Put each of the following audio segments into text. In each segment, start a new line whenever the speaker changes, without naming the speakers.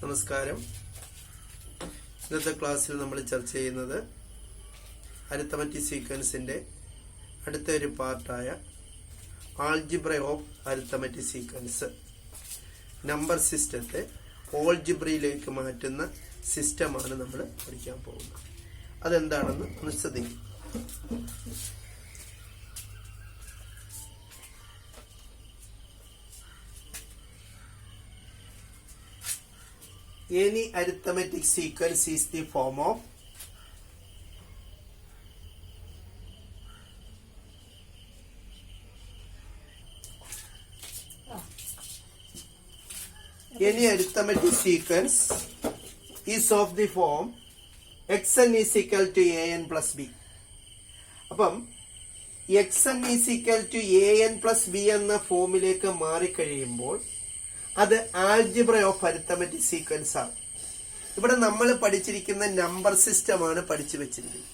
നമസ്കാരം. ഇന്നത്തെ ക്ലാസ്സിൽ നമ്മൾ ചർച്ച ചെയ്യുന്നത് അരിത്തമെറ്റിക് സീക്വൻസിന്റെ അടുത്ത ഒരു പാർട്ടായ algebra of arithmetic sequence. Number സിസ്റ്റത്തെ ഓൾജിബ്രയിലേക്ക് മാറ്റുന്ന സിസ്റ്റമാണ് നമ്മൾ പഠിക്കാൻ പോകുന്നത്. അതെന്താണെന്ന് ഒന്ന് ശ്രദ്ധിക്കും. Any arithmetic sequence is the form of any arithmetic sequence is of the form xn is equal to an plus b. അപ്പം xn is equal to an plus b എന്ന ഫോമിലേക്ക് മാറിക്കഴിയുമ്പോൾ അത് ആൾജിബ്ര ഓഫ് അരിത്തമെറ്റിക് സീക്വൻസ് ആണ്. ഇവിടെ നമ്മൾ പഠിച്ചിരിക്കുന്ന number സിസ്റ്റമാണ് പഠിച്ചു വെച്ചിരിക്കുന്നത്.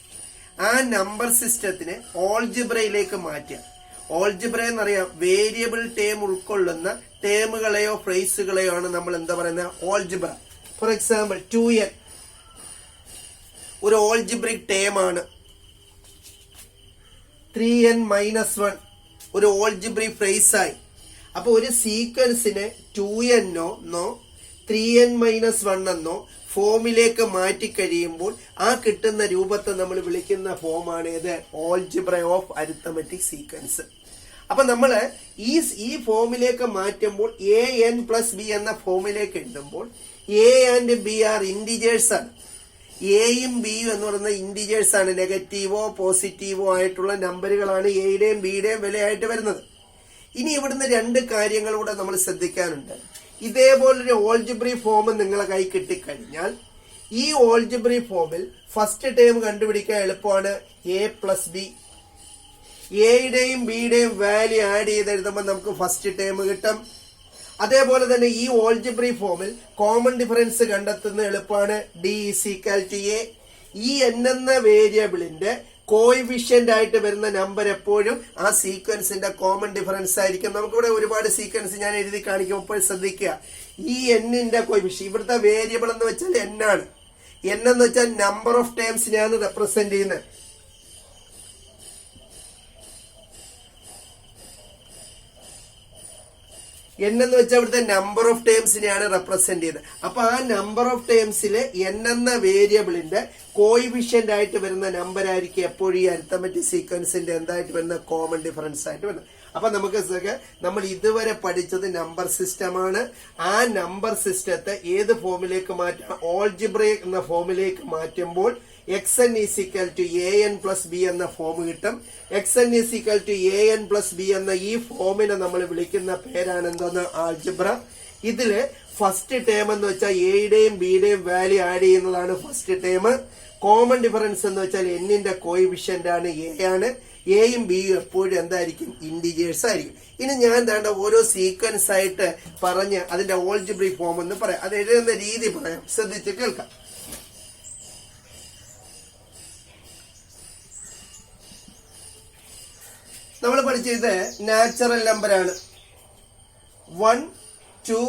ആ നമ്പർ സിസ്റ്റത്തിനെ ഓൾജിബ്രയിലേക്ക് മാറ്റുക. ഓൾജിബ്ര എന്നറിയാം, വേരിയബിൾ ടേം ഉൾക്കൊള്ളുന്ന ടേമുകളെയോ ഫ്രേസുകളെയോ ആണ് നമ്മൾ എന്താ പറയുന്നത്, ഓൾജിബ്ര. ഫോർ എക്സാമ്പിൾ 2n ഒരു ഓൾജിബ്രിക് ടേമാണ്. 3n-1 ഒരു ഓൾജിബ്രിക് ഫ്രേസായി. അപ്പൊ ഒരു സീക്വൻസിനെ 2n-നോ 3n-1 എന്നോ ഫോമിലേക്ക് മാറ്റി കഴിയുമ്പോൾ ആ കിട്ടുന്ന രൂപത്തെ നമ്മൾ വിളിക്കുന്ന ഫോമാണ് ഇത്, ഓൾജിബ്ര ഓഫ് അരിത്തമെറ്റിക് സീക്വൻസ്. അപ്പൊ നമ്മള് ഈ ഫോമിലേക്ക് മാറ്റുമ്പോൾ an+b എന്ന ഫോമിലേക്ക് എഴുതുമ്പോൾ a and b are integers ആണ്. എയും ബിയും എന്ന് പറയുന്ന ഇന്റിജേഴ്സ് ആണ്. നെഗറ്റീവോ പോസിറ്റീവോ ആയിട്ടുള്ള നമ്പറുകളാണ് എയുടെയും ബിയുടെയും വിലയായിട്ട് വരുന്നത്. ഇനി ഇവിടുന്ന് രണ്ട് കാര്യങ്ങൾ കൂടെ നമ്മൾ ശ്രദ്ധിക്കാനുണ്ട്. ഇതേപോലൊരു ഓൾജിബ്രിക് ഫോം നിങ്ങളെ കൈ കിട്ടിക്കഴിഞ്ഞാൽ ഈ ഓൾജിബ്രിക് ഫോമിൽ ഫസ്റ്റ് ടേം കണ്ടുപിടിക്കാൻ എളുപ്പമാണ്, a+b. എയുടെയും ബിയുടെയും വാല്യൂ ആഡ് ചെയ്ത് എഴുതുമ്പോൾ നമുക്ക് ഫസ്റ്റ് ടേം കിട്ടും. അതേപോലെ തന്നെ ഈ ഓൾജിബ്രിക് ഫോമിൽ കോമൺ ഡിഫറൻസ് കണ്ടെത്തുന്ന എളുപ്പമാണ്, d = a. ഈ n എന്ന വേരിയബിളിന്റെ കോയിഫിഷ്യന്റ് ആയിട്ട് വരുന്ന നമ്പർ എപ്പോഴും ആ സീക്വൻസിന്റെ കോമൺ ഡിഫറൻസ് ആയിരിക്കും. നമുക്കിവിടെ ഒരുപാട് സീക്വൻസ് ഞാൻ എഴുതി കാണിക്കും. ഇപ്പോൾ ശ്രദ്ധിക്കുക, ഈ എന്നിന്റെ കോയിഫിഷ്യന്റ്, ഇവിടുത്തെ വേരിയബിൾ എന്ന് വെച്ചാൽ n ആണ്. n എന്ന് വെച്ചാൽ നമ്പർ ഓഫ് ടേംസിനെയാണ് റെപ്രസെന്റ് ചെയ്യുന്നത്. n എന്ന് വെച്ചാൽ ഇവിടുത്തെ നമ്പർ ഓഫ് ടേംസിനെയാണ് റെപ്രസെന്റ് ചെയ്യുന്നത്. അപ്പൊ ആ നമ്പർ ഓഫ് ടേംസിലെ n എന്ന വേരിയബിളിന്റെ കോയിഫിഷ്യന്റ് ആയിട്ട് വരുന്ന നമ്പർ ആയിരിക്കും എപ്പോഴും ഈ അരിത്തമെറ്റിക് സീക്വൻസിന്റെ എന്തായിട്ട് വരുന്ന കോമൺ ഡിഫറൻസ് ആയിട്ട് വരുന്നത്. അപ്പൊ നമുക്ക് നമ്മൾ ഇതുവരെ പഠിച്ചത് നമ്പർ സിസ്റ്റമാണ്. ആ നമ്പർ സിസ്റ്റത്തെ ഏത് ഫോമിലേക്ക് മാറ്റാം, ഓൾജിബ്ര എന്ന ഫോമിലേക്ക് മാറ്റുമ്പോൾ xn = an+b എന്ന ഫോം കിട്ടും. xn = an+b എന്ന ഈ ഫോമിനെ നമ്മൾ വിളിക്കുന്ന പേരാണ് എന്തോന്ന്, ആൾജിബ്ര. ഇതില് ഫസ്റ്റ് ടേം എന്ന് വെച്ചാൽ എയുടെയും ബിയുടെയും വാല്യൂ ആഡ് ചെയ്യുന്നതാണ് ഫസ്റ്റ് ടേം. കോമൺ ഡിഫറൻസ് എന്ന് വെച്ചാൽ എന്നിന്റെ കോയിഫിഷ്യന്റ് ആണ്, എ ആണ്. എയും ബിയും എപ്പോഴും എന്തായിരിക്കും, ഇന്റിജേഴ്സ് ആയിരിക്കും. ഇനി ഞാൻ എന്താണ്ട് ഓരോ സീക്വൻസ് ആയിട്ട് പറഞ്ഞ് അതിന്റെ ഓൾജിബ്രിക് ഫോം എന്ന് പറയാം. അത് എഴുതുന്ന രീതി പറയാം, ശ്രദ്ധിച്ച് കേൾക്കാം. നമ്മൾ പഠിച്ചത് നാച്ചുറൽ നമ്പറാണ്. 1, 2,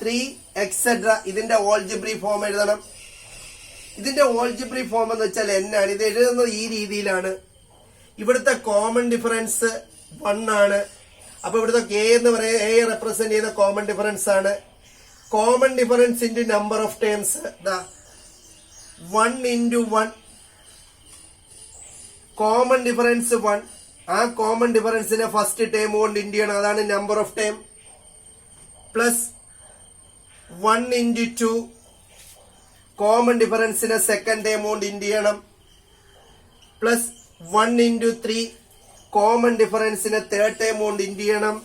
3 എക്സെട്ര. ഇതിന്റെ ഓൾജിബ്രിക് ഫോം എഴുതണം. ഇതിന്റെ ഓൾജിബ്രിക് ഫോം എന്ന് വെച്ചാൽ n ആണ്. ഇത് എഴുതുന്നത് ഈ രീതിയിലാണ്. ഇവിടുത്തെ കോമൺ ഡിഫറൻസ് 1 ആണ്. അപ്പൊ ഇവിടുത്തെ k എന്ന് പറയുന്നത് a റെപ്രസെന്റ് ചെയ്യുന്ന കോമൺ ഡിഫറൻസ് ആണ്. Common difference into number of terms 1 × 1. Common difference 1. ആ കോമൺ ഡിഫറൻസിനെ ഫസ്റ്റ് ടേം കൊണ്ട് ഇൻറ്റു ചെയ്യണം, അതാണ് number of term. Plus 1 × 2. Common ഡിഫറൻസിനെ സെക്കൻഡ് ടേം കൊണ്ട് ഇൻറ്റു ചെയ്യണം. പ്ലസ് 1 × 3. കോമൺ ഡിഫറൻസിനെ തേർഡ് ടേം കൊണ്ട് ഇൻറ്റു ചെയ്യണം,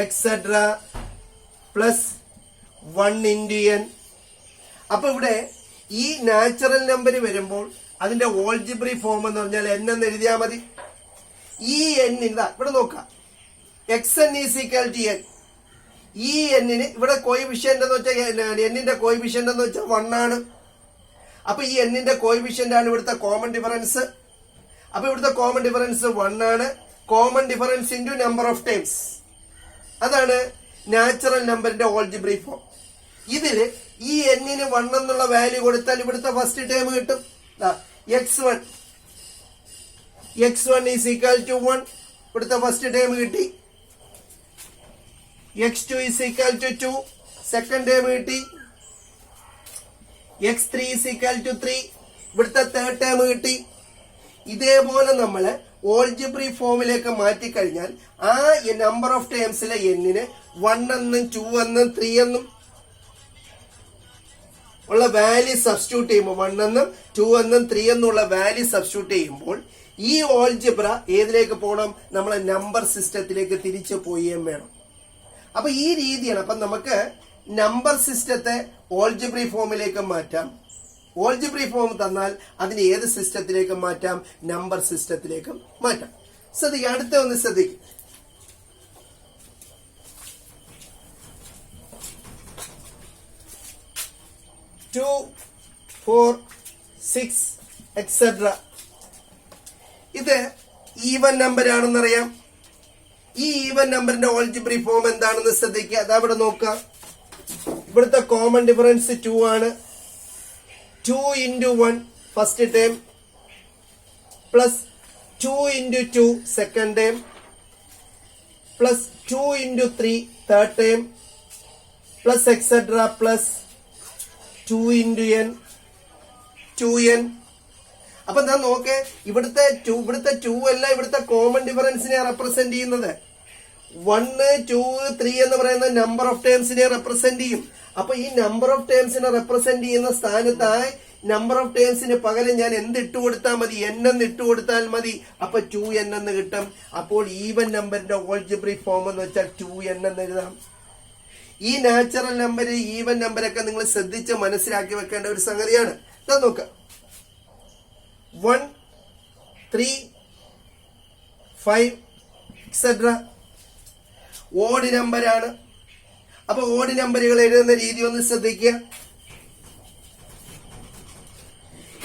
എക്സെട്ര. Plus 1 × n. അപ്പൊ ഇവിടെ ഈ നാച്ചുറൽ നമ്പർ വരുമ്പോൾ അതിന്റെ ഓൾജിബ്രിക് ഫോം എന്ന് പറഞ്ഞാൽ n എന്ന് എഴുതിയാൽ മതി. ഈ n ഇവിടെ നോക്കാം, xn = n. ഈ എന്നിന് ഇവിടെ കോയിഫിഷ്യന്റ് എന്ന് വെച്ചാൽ എന്നിന്റെ കോയിഫിഷ്യന്റ് എന്ന് വെച്ചാൽ 1 ആണ്. അപ്പൊ ഈ എന്നിന്റെ കോയിഫിഷ്യന്റ് ആണ് ഇവിടുത്തെ കോമൺ ഡിഫറൻസ്. അപ്പൊ ഇവിടുത്തെ കോമൺ ഡിഫറൻസ് 1 ആണ്. Common difference into number of times, അതാണ് നാച്ചുറൽ നമ്പറിന്റെ ഓൾജിബ്രിക് ഫോം. ഇതില് ഈ എന്നിന് 1 എന്നുള്ള വാല്യൂ കൊടുത്താൽ ഇവിടുത്തെ ഫസ്റ്റ് ടേം കിട്ടും. x1 ഈസ് ഈക്വൽ ടു 1, ഇവിടുത്തെ ഫസ്റ്റ് ടേം കിട്ടി. x2 is equal to 2, second term കിട്ടി. x3 ഈസ് ഈക്വൽ ടു 3, ഇവിടുത്തെ തേർഡ് ടേം കിട്ടി. ഇതേപോലെ നമ്മള് ഓൾജിബ്രി ഫോമിലേക്ക് മാറ്റിക്കഴിഞ്ഞാൽ ആ നമ്പർ ഓഫ് ടേംസിലെ എന്നിന് 1 എന്നും 2 എന്നും 3 എന്നും ഉള്ള വാല്യൂ സബ്സ്റ്റിറ്റ്യൂട്ട് ചെയ്യുമ്പോൾ 1 എന്നും 2 എന്നും 3 എന്നുള്ള വാല്യൂ സബ്സ്റ്റിറ്റ്യൂട്ട് ചെയ്യുമ്പോൾ ഈ ഓൾജിബ്ര ഏതിലേക്ക് പോകണം? നമ്മളെ നമ്പർ സിസ്റ്റത്തിലേക്ക് തിരിച്ചു പോവുകയും വേണം. അപ്പൊ ഈ രീതിയാണ്. അപ്പൊ നമുക്ക് നമ്പർ സിസ്റ്റത്തെ ഓൾജിബ്രി ഫോമിലേക്ക് മാറ്റാം. ഓൾജിബ്രി ഫോം തന്നാൽ അതിന് ഏത് സിസ്റ്റത്തിലേക്ക് മാറ്റാം? നമ്പർ സിസ്റ്റത്തിലേക്ക് മാറ്റാം. ശ്രദ്ധിക്കുക, അടുത്ത ഒന്ന് ശ്രദ്ധിക്കും. 2, 4, 6 എക്സെട്ര. ഇത് ഈവൻ നമ്പർ ആണെന്നറിയാം. ഈ ഈവൻ നമ്പറിന്റെ ഓൾജിബ്രി ഫോം എന്താണെന്ന് ശ്രദ്ധിക്കുക. അതവിടെ നോക്കുക. ഇവിടുത്തെ കോമൺ ഡിഫറൻസ് 2 ആണ്. 2 into 1 first term plus 2 into 2 second term plus 2 into 3 third term plus etcetera plus 2 into n 2n. അപ്പൊ ഞാൻ നോക്കേ, ഇവിടുത്തെ 2 അല്ല, ഇവിടുത്തെ കോമൺ ഡിഫറൻസിനെ റെപ്രസെന്റ് ചെയ്യുന്നത്. 1, 2, 3 എന്ന് പറയുന്ന നമ്പർ ഓഫ് ടേംസിനെ റെപ്രസെന്റ് ചെയ്യും. അപ്പൊ ഈ നമ്പർ ഓഫ് ടേംസിനെ റെപ്രസെന്റ് ചെയ്യുന്ന സ്ഥാനത്തായി നമ്പർ ഓഫ് ടേംസിന് പകരം ഞാൻ എന്ത് ഇട്ട് കൊടുത്താൽ മതി? n എന്ന് ഇട്ട് കൊടുത്താൽ മതി. അപ്പൊ 2n എന്ന് കിട്ടും. അപ്പോൾ ഈവൻ നമ്പറിന്റെ ഓൾജിബ്രി ഫോം എന്ന് വെച്ചാൽ 2n എന്ന് എഴുതാം. ഈ നാച്ചുറൽ നമ്പർ, ഈവൻ നമ്പരൊക്കെ നിങ്ങൾ ശ്രദ്ധിച്ച് മനസ്സിലാക്കി വെക്കേണ്ട ഒരു സംഗതിയാണ്. നോക്കാം. 1, 3, 5 എക്സെട്ര ഓഡ് നമ്പരാണ്. അപ്പൊ ഓഡ് നമ്പറുകൾ എഴുതുന്ന രീതി ഒന്ന് ശ്രദ്ധിക്കുക.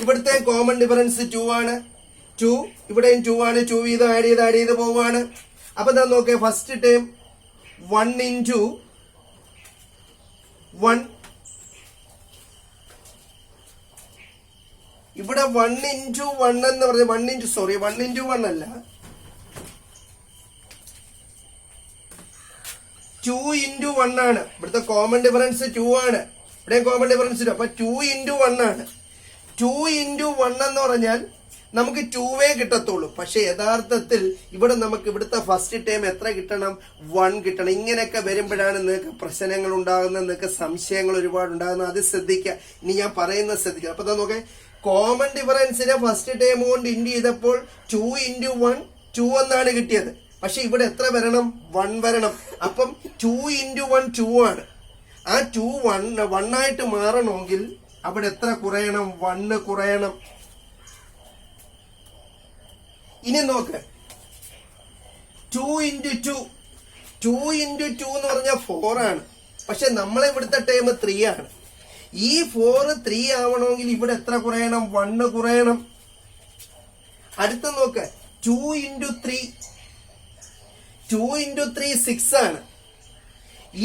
ഇവിടുത്തെ കോമൺ ഡിഫറൻസ് 2 ആണ്. 2 ഇവിടെയും 2 ആണ്. 2 വീതം ആഡ് ചെയ്ത് പോവുകയാണ്. അപ്പൊ എന്താ നോക്കിയ, ഫസ്റ്റ് ടൈം 1 into 1. ഇവിടെ 1 into 1 എന്ന് പറഞ്ഞ 1 into 1 അല്ല, 2 into 1 ആണ്. ഇവിടുത്തെ കോമൺ ഡിഫറൻസ് 2 ആണ്. ഇവിടെ കോമൺ ഡിഫറൻസ് 2. അപ്പൊ 2 into 1 ആണ്. 2 into 1 എന്ന് പറഞ്ഞാൽ നമുക്ക് 2 കിട്ടത്തുള്ളൂ. പക്ഷെ യഥാർത്ഥത്തിൽ ഇവിടെ നമുക്ക് ഇവിടുത്തെ ഫസ്റ്റ് ടൈം എത്ര കിട്ടണം? 1 കിട്ടണം. ഇങ്ങനെയൊക്കെ വരുമ്പോഴാണ് നിങ്ങൾക്ക് പ്രശ്നങ്ങൾ ഉണ്ടാകുന്നത്, നിങ്ങൾക്ക് സംശയങ്ങൾ ഒരുപാട് ഉണ്ടാകുന്നത്. അത് ശ്രദ്ധിക്കുക. ഇനി ഞാൻ പറയുന്നത് ശ്രദ്ധിക്കുക. അപ്പൊ നോക്കേ, കോമൺ ഡിഫറൻസിനെ ഫസ്റ്റ് ടൈം കൊണ്ട് ഇൻഡ് ചെയ്തപ്പോൾ 2 into 1 2 എന്നാണ് കിട്ടിയത്. പക്ഷെ ഇവിടെ എത്ര വരണം? 1 വരണം. അപ്പം 2 into 1 2 ആണ്. ആ 2 1 ആയിട്ട് മാറണമെങ്കിൽ അവിടെ എത്ര കുറയണം? 1 കുറയണം. ഇനി നോക്ക്, 2 into 2 എന്ന് പറഞ്ഞാൽ 4 ആണ്. പക്ഷെ നമ്മളെ ഇവിടുത്തെ ടൈം 3 ആണ്. ഈ 4 3 ആവണമെങ്കിൽ ഇവിടെ എത്ര കുറയണം? 1 കുറയണം. അടുത്ത നോക്ക്, 2 into 3 6 ആണ്.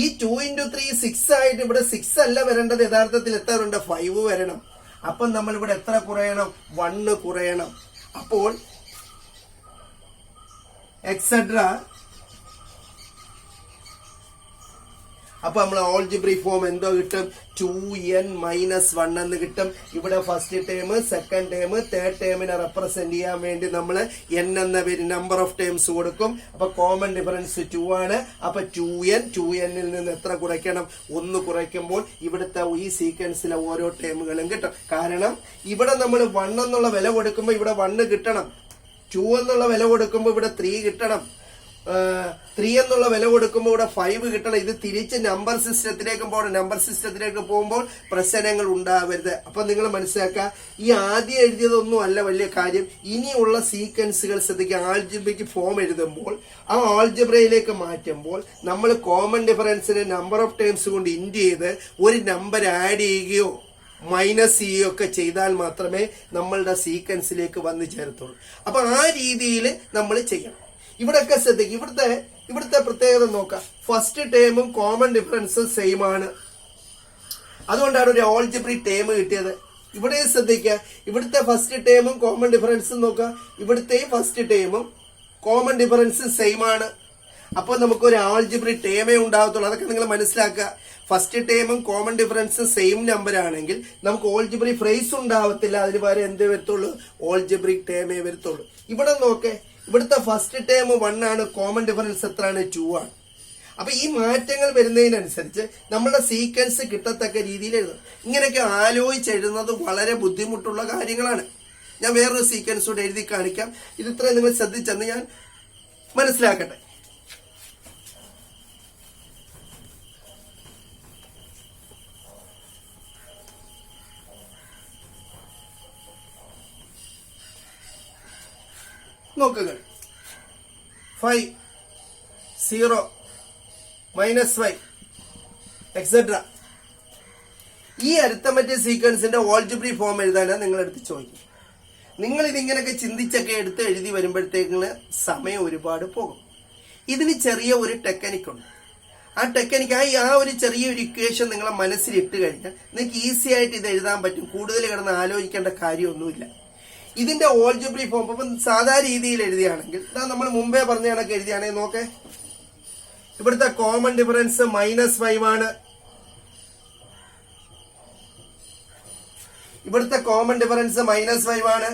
ഈ 2 into 3 6 ആയിട്ട് ഇവിടെ 6 അല്ല വരേണ്ടത്. യഥാർത്ഥത്തിൽ എത്ര ഉണ്ട്? 5 വരണം. അപ്പം നമ്മൾ ഇവിടെ എത്ര കുറയണം? 1 കുറയണം. അപ്പോൾ എക്സെട്ര. അപ്പൊ നമ്മൾ ഓൾജിബ്രി ഫോം എന്തോ കിട്ടും? 2n - 1 എന്ന് കിട്ടും. ഇവിടെ first term, second term, third ടേമിനെ റെപ്രസെന്റ് ചെയ്യാൻ വേണ്ടി നമ്മൾ n എന്ന പേര് നമ്പർ ഓഫ് ടേംസ് കൊടുക്കും. അപ്പൊ കോമൺ ഡിഫറൻസ് 2 ആണ്. അപ്പൊ 2n ൽ നിന്ന് എത്ര കുറയ്ക്കണം? 1 കുറയ്ക്കുമ്പോൾ ഇവിടുത്തെ ഈ സീക്വൻസിലെ ഓരോ ടേമുകളും കിട്ടും. കാരണം ഇവിടെ നമ്മൾ 1 എന്നുള്ള വില കൊടുക്കുമ്പോൾ ഇവിടെ 1 കിട്ടണം. 2 എന്നുള്ള വില കൊടുക്കുമ്പോൾ ഇവിടെ 3 കിട്ടണം. 3 എന്നുള്ള വില കൊടുക്കുമ്പോൾ ഇവിടെ 5 കിട്ടണം. ഇത് തിരിച്ച് നമ്പർ സിസ്റ്റത്തിലേക്ക് പോകണം. നമ്പർ സിസ്റ്റത്തിലേക്ക് പോകുമ്പോൾ പ്രശ്നങ്ങൾ ഉണ്ടാവരുത്. അപ്പൊ നിങ്ങൾ മനസ്സിലാക്കുക, ഈ ആദ്യം എഴുതിയതൊന്നും അല്ല വലിയ കാര്യം. ഇനിയുള്ള സീക്വൻസുകൾ ശ്രദ്ധിക്കുക. ആൾജിബ്രയ്ക്ക് ഫോം എഴുതുമ്പോൾ ആ ആൾജിബ്രയിലേക്ക് മാറ്റുമ്പോൾ നമ്മൾ കോമൺ ഡിഫറൻസിനെ നമ്പർ ഓഫ് ടേംസ് കൊണ്ട് ഇൻഡ് ചെയ്ത് ഒരു നമ്പർ ആഡ് ചെയ്യുകയോ മൈനസ് ചെയ്യുകയോ ഒക്കെ ചെയ്താൽ മാത്രമേ നമ്മളുടെ സീക്വൻസിലേക്ക് വന്നു ചേരത്തുള്ളൂ. അപ്പൊ ആ രീതിയിൽ നമ്മൾ ചെയ്യണം. ഇവിടെയൊക്കെ ശ്രദ്ധിക്കും. ഇവിടുത്തെ പ്രത്യേകത നോക്കാം. ഫസ്റ്റ് ടേമും കോമൺ ഡിഫറൻസും സെയിം ആണ്. അതുകൊണ്ടാണ് ഒരു ഓൾജിബ്രിക് ടേം കിട്ടിയത്. ഇവിടെ ശ്രദ്ധിക്കുക, ഇവിടുത്തെ ഫസ്റ്റ് ടേമും കോമൺ ഡിഫറൻസും നോക്കുക, ഇവിടുത്തെ ഫസ്റ്റ് ടേമും കോമൺ ഡിഫറൻസും സെയിം ആണ്. അപ്പോൾ നമുക്ക് ഒരു ആൾജിബ്രിക് ടേമേ ഉണ്ടാകത്തുള്ളൂ. അതൊക്കെ നിങ്ങൾ മനസ്സിലാക്കുക. ഫസ്റ്റ് ടേമും കോമൺ ഡിഫറൻസും സെയിം നമ്പർ ആണെങ്കിൽ നമുക്ക് ഓൾജിബ്രിക് ഫ്രേസ് ഉണ്ടാവത്തില്ല. അതിന് പകരം എന്ത് വരത്തുള്ളൂ? ഓൾജിബ്രിക് ടേമേ വരത്തുള്ളൂ. ഇവിടെ നോക്കേ, ഇവിടുത്തെ ഫസ്റ്റ് ടേം 1 ആണ്, കോമൺ ഡിഫറൻസ് എത്രയാണ്? 2 ആണ്. അപ്പൊ ഈ മാറ്റങ്ങൾ വരുന്നതിനനുസരിച്ച് നമ്മുടെ സീക്വൻസ് കിട്ടത്തക്ക രീതിയിൽ എഴുതണം. ഇങ്ങനെയൊക്കെ ആലോചിച്ചെഴുതുന്നത് വളരെ ബുദ്ധിമുട്ടുള്ള കാര്യങ്ങളാണ്. ഞാൻ വേറൊരു സീക്വൻസ് കൂടെ എഴുതി കാണിക്കാം. ഇതിത്രയും നിങ്ങൾ ശ്രദ്ധിച്ചെന്ന് ഞാൻ മനസ്സിലാക്കട്ടെ. നോക്കുക, 5 0 -5 എക്സെട്ര. ഈ അരിത്തമെറ്റിക് സീക്വൻസിന്റെ ഓൾജിബ്രിക് ഫോം എഴുതാനാണ് നിങ്ങളെടുത്ത് ചോദിക്കും. നിങ്ങൾ ഇതിങ്ങനെയൊക്കെ ചിന്തിച്ചൊക്കെ എടുത്ത് എഴുതി വരുമ്പോഴത്തേക്ക് സമയം ഒരുപാട് പോകും. ഇതിന് ചെറിയ ഒരു ടെക്നിക് ഉണ്ട്. ആ ടെക്നിക് ആ ഒരു ചെറിയൊരു ഇക്വേഷൻ നിങ്ങളെ മനസ്സിൽ ഇട്ട് കഴിഞ്ഞാൽ നിങ്ങൾക്ക് ഈസി ആയിട്ട് ഇത് എഴുതാൻ പറ്റും. കൂടുതൽ കിടന്ന് ആലോചിക്കേണ്ട കാര്യമൊന്നുമില്ല. ഇതിന്റെ ഓൾജിബ്രിക് ഫോം ഇപ്പം സാധാ രീതിയിൽ എഴുതിയാണെങ്കിൽ, നമ്മൾ മുമ്പേ പറഞ്ഞ കണക്ക് എഴുതിയാണെങ്കിൽ നോക്കേ, ഇവിടുത്തെ കോമൺ ഡിഫറൻസ് -5 ആണ്. ഇവിടുത്തെ കോമൺ ഡിഫറൻസ് -5 ആണ്.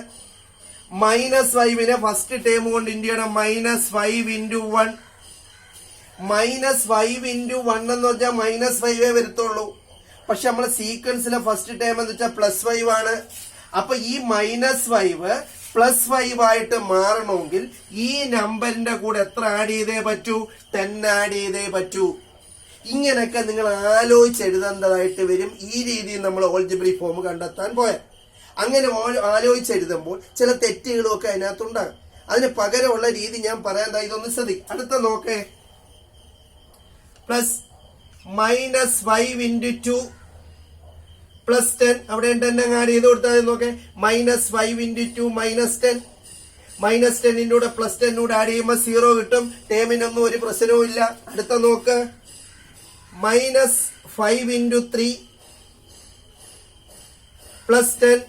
-5നെ ഫസ്റ്റ് ടേം കൊണ്ട് ഇൻഡ് ചെയ്യണം. -5 × 1. -5 × 1 എന്ന് വെച്ചാൽ -5 വരത്തുള്ളൂ. പക്ഷെ നമ്മളെ സീക്വൻസിലെ ഫസ്റ്റ് ടേം എന്ന് വെച്ചാൽ +5 ആണ്. അപ്പൊ ഈ -5 +5 ആയിട്ട് മാറണമെങ്കിൽ ഈ നമ്പറിന്റെ കൂടെ എത്ര ആഡ് ചെയ്തേ പറ്റൂ? 10 ആഡ് ചെയ്തേ പറ്റൂ. ഇങ്ങനെയൊക്കെ നിങ്ങൾ ആലോചിച്ച് എഴുതേണ്ടതായിട്ട് വരും. ഈ രീതിയിൽ നമ്മൾ ഓൾജിബ്രിക് ഫോം കണ്ടെത്താൻ പോയാൽ, അങ്ങനെ ആലോചിച്ചെഴുതുമ്പോൾ ചില തെറ്റുകളും ഒക്കെ അതിനകത്തുണ്ടാകും. അതിന് പകരമുള്ള രീതി ഞാൻ പറയാൻ, ഇതൊന്ന് ശ്രദ്ധിക്കും. അടുത്ത നോക്കേ, +-5 × 2 +10. അവിടെ 10 ആഡ് ചെയ്ത് കൊടുത്താൽ നോക്കേ, -5 × 2 -10. -10 കൂടെ +10 കൂടെ ആഡ് ചെയ്യുമ്പോൾ 0 കിട്ടും. ടേമിനൊന്നും ഒരു പ്രശ്നവും ഇല്ല. അടുത്ത നോക്ക്, -5 × 3 +10.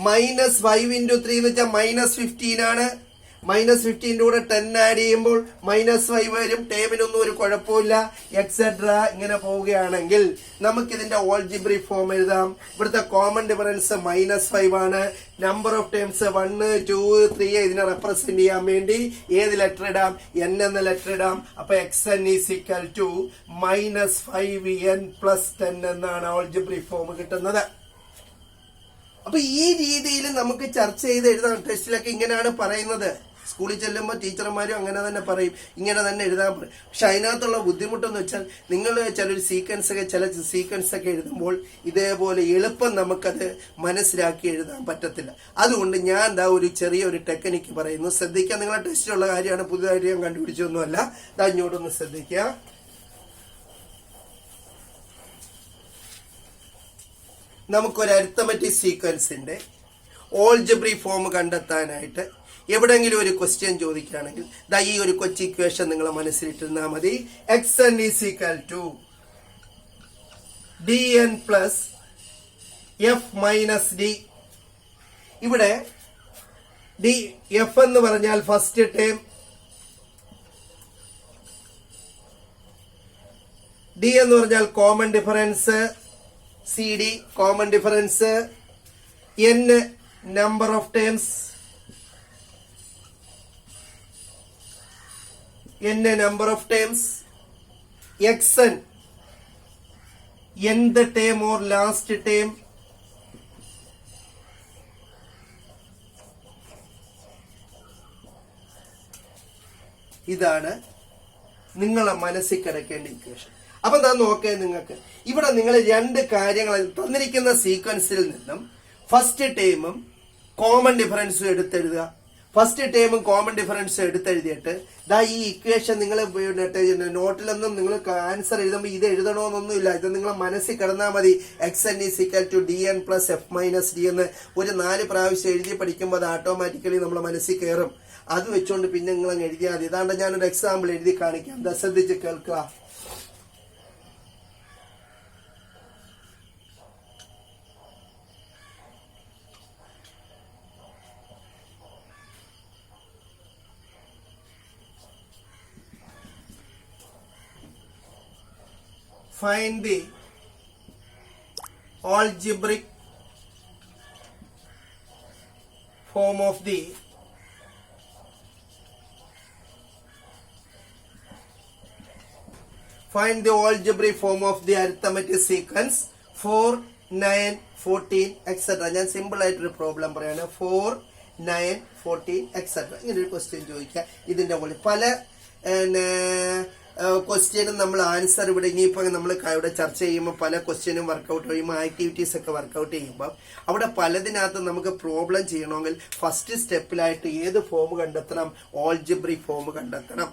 -5 × 3 എന്ന് വെച്ചാൽ -15 ആണ്. -15 കൂടെ 10 ആഡ് ചെയ്യുമ്പോൾ -5 വരും. ടേമിനൊന്നും ഒരു കുഴപ്പമില്ല. എക്സെട്ര ഇങ്ങനെ പോവുകയാണെങ്കിൽ നമുക്കിതിന്റെ ഓൾജിബ്രിക് ഫോം എഴുതാം. ഇവിടുത്തെ കോമൺ ഡിഫറൻസ് -5 ആണ്. നമ്പർ ഓഫ് ടേംസ് 1 2 3 ഇതിനെ റെപ്രസെന്റ് ചെയ്യാൻ വേണ്ടി ഏത് ലെറ്റർ ഇടാം? n എന്ന ലെറ്റർ ഇടാം. അപ്പൊ xn = -5n + 10 എന്നാണ് ഓൾജിബ്രിക് ഫോം കിട്ടുന്നത്. അപ്പൊ ഈ രീതിയിൽ നമുക്ക് ചർച്ച ചെയ്ത് എഴുതാം. ടെസ്റ്റിലൊക്കെ ഇങ്ങനെയാണ് പറയുന്നത്. സ്കൂളിൽ ചെല്ലുമ്പോൾ ടീച്ചർമാരും അങ്ങനെ തന്നെ പറയും, ഇങ്ങനെ തന്നെ എഴുതാൻ പറയും. പക്ഷെ അതിനകത്തുള്ള ബുദ്ധിമുട്ടെന്ന് വെച്ചാൽ, നിങ്ങൾ ചില സീക്വൻസ് ഒക്കെ എഴുതുമ്പോൾ ഇതേപോലെ എളുപ്പം നമുക്കത് മനസ്സിലാക്കി എഴുതാൻ പറ്റത്തില്ല. അതുകൊണ്ട് ഞാൻ ഒരു ചെറിയൊരു ടെക്നിക്ക് പറയുന്നു, ശ്രദ്ധിക്കുക. നിങ്ങളെ ടെസ്റ്റിലുള്ള കാര്യമാണ്, പുതുതായിട്ട് ഞാൻ കണ്ടുപിടിച്ചൊന്നുമല്ല. ഇങ്ങോട്ടൊന്ന് ശ്രദ്ധിക്കുക. നമുക്കൊരു അരിത്തമെറ്റിക് സീക്വൻസിന്റെ ഓൾജിബ്രിക് ഫോം കണ്ടെത്താനായിട്ട് എവിടെങ്കിലും ഒരു ക്വസ്റ്റ്യൻ ചോദിക്കുകയാണെങ്കിൽ ഈ ഒരു കൊച്ചി ഇക്വേഷൻ നിങ്ങൾ മനസ്സിലിട്ടിരുന്നാൽ മതി. xn = dn + f - d. ഇവിടെ f എന്ന് പറഞ്ഞാൽ ഫസ്റ്റ് ടേം, d എന്ന് പറഞ്ഞാൽ common difference, cd common difference, n number of terms, number of terms, xn nth term or last term, ഇതാണ് നിങ്ങളെ മനസ്സിൽ കിടക്കേണ്ട ഇക്വേഷൻ. അപ്പൊ എന്താ നോക്കേ, നിങ്ങൾക്ക് ഇവിടെ നിങ്ങൾ രണ്ട് കാര്യങ്ങൾ തന്നിരിക്കുന്ന സീക്വൻസിൽ നിന്നും ഫസ്റ്റ് ടേമും കോമൺ ഡിഫറൻസും എടുത്തെഴുതുക. ഫസ്റ്റ് ടേമും കോമൺ ഡിഫറൻസും എടുത്തെഴുതിയിട്ട് ഈ ഇക്വേഷൻ നിങ്ങൾ നോട്ടിലൊന്നും നിങ്ങൾ ആൻസർ എഴുതുമ്പോൾ ഇത് എഴുതണമെന്നൊന്നുമില്ല. ഇത് നിങ്ങളെ മനസ്സിൽ കിടന്നാൽ മതി. xn = dn + f - d എന്ന് ഒരു 4 പ്രാവശ്യം എഴുതി പഠിക്കുമ്പോൾ അത് ഓട്ടോമാറ്റിക്കലി നമ്മളെ മനസ്സിൽ കയറും. അത് വെച്ചുകൊണ്ട് പിന്നെ നിങ്ങൾ അങ്ങ് എഴുതിയാൽ മതി. ഇതാണ്ട് ഞാനൊരു എക്സാമ്പിൾ എഴുതി കാണിക്കാം, ശ്രദ്ധിച്ച് കേൾക്കുക. find the algebraic form of the algebraic form of the arithmetic sequence 4, 9, 14 etc. ഞാൻ സിമ്പിൾ ആയിട്ടൊരു പ്രോബ്ലം പറയാണ്. 4, 9, 14 etc. ഇങ്ങനൊരു ക്വസ്റ്റ്യൻ ചോദിക്കുക. ഇതിന്റെ പോലെ പല ക്വസ്റ്റ്യനും നമ്മൾ ആൻസർ ഇവിടെ ഇനിയിപ്പോൾ നമ്മൾ ഇവിടെ ചർച്ച ചെയ്യുമ്പോൾ പല ക്വസ്റ്റ്യനും വർക്കൗട്ട് ചെയ്യുമ്പോൾ ആക്ടിവിറ്റീസ് ഒക്കെ വർക്കൗട്ട് ചെയ്യുമ്പോൾ അവിടെ പലതിനകത്ത് നമുക്ക് പ്രോബ്ലം ചെയ്യണമെങ്കിൽ ഫസ്റ്റ് സ്റ്റെപ്പിലായിട്ട് ഏത് ഫോം കണ്ടെത്തണം? ഓൾജിബ്രിക് ഫോം കണ്ടെത്തണം.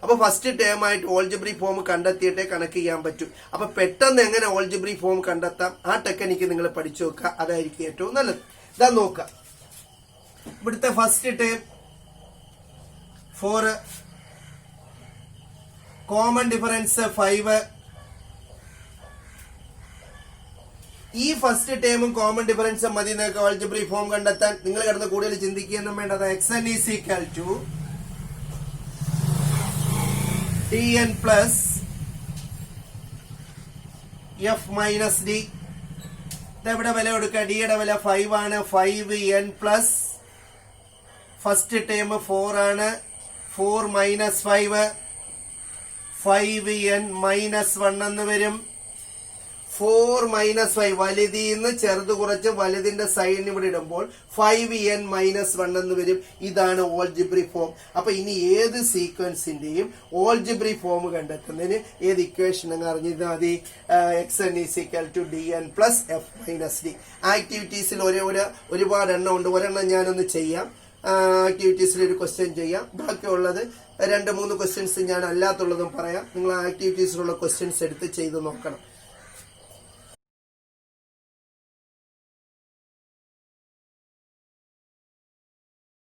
അപ്പൊ ഫസ്റ്റ് ടേം ആയിട്ട് ഓൾജിബ്രിക് ഫോം കണ്ടെത്തിയിട്ടേ കണക്ക് ചെയ്യാൻ പറ്റൂ. അപ്പൊ പെട്ടെന്ന് എങ്ങനെ ഓൾജിബ്രിക് ഫോം കണ്ടെത്താം, ആ ടെക്നിക്ക് നിങ്ങൾ പഠിച്ചു നോക്കുക. അതായിരിക്കും ഏറ്റവും നല്ലത്. ഇതാ നോക്കുക, ഇവിടുത്തെ ഫസ്റ്റ് ടേം 4, കോമൺ ഡിഫറൻസ് 5. ഈ ഫസ്റ്റ് ടേമും കോമൺ ഡിഫറൻസും മതി നിങ്ങൾക്ക് ഓൾജിബ്രിക് ഫോം കണ്ടെത്താൻ. നിങ്ങൾ കിടന്ന് കൂടുതൽ ചിന്തിക്കുകയൊന്നും വേണ്ടത്. xn is equal to dn plus f minus d. ഇതെവിടെ വില കൊടുക്കുക? ഡിയുടെ വില 5 ആണ്. 5n പ്ലസ് ഫസ്റ്റ് ടേം 4 ആണ്. 4 മൈനസ് 5 5n മൈനസ് 1 എന്ന് വരും. 4 മൈനസ് 5 വലുതിന്ന് ചെറുത് കുറച്ച് വലുതിന്റെ സൈഡിന് ഇവിടെ ഇടുമ്പോൾ 5n മൈനസ് 1 എന്ന് വരും. ഇതാണ് ഓൾജിബ്രിക് ഫോം. അപ്പൊ ഇനി ഏത് സീക്വൻസിന്റെയും ഓൾജിബ്രിക് ഫോം കണ്ടെത്തുന്നതിന് ഏത് ഇക്വേഷൻ എന്ന് അറിഞ്ഞിരുന്നാൽ മതി. xn is equal to dn plus f minus d. ആക്ടിവിറ്റീസിൽ ഒരുപാട് എണ്ണം ഉണ്ട്. ഒരെണ്ണം ഞാനൊന്ന് ചെയ്യാം. ആക്ടിവിറ്റീസിൽ ഒരു ക്വസ്റ്റ്യൻ ചെയ്യാം. ബാക്കിയുള്ളത് 2-3 ക്വസ്റ്റ്യൻസ് ഞാൻ അല്ലാത്തുള്ളതും പറയാം. നിങ്ങൾ ആക്ടിവിറ്റീസിലുള്ള ക്വസ്റ്റ്യൻസ് എടുത്ത് ചെയ്ത് നോക്കണം.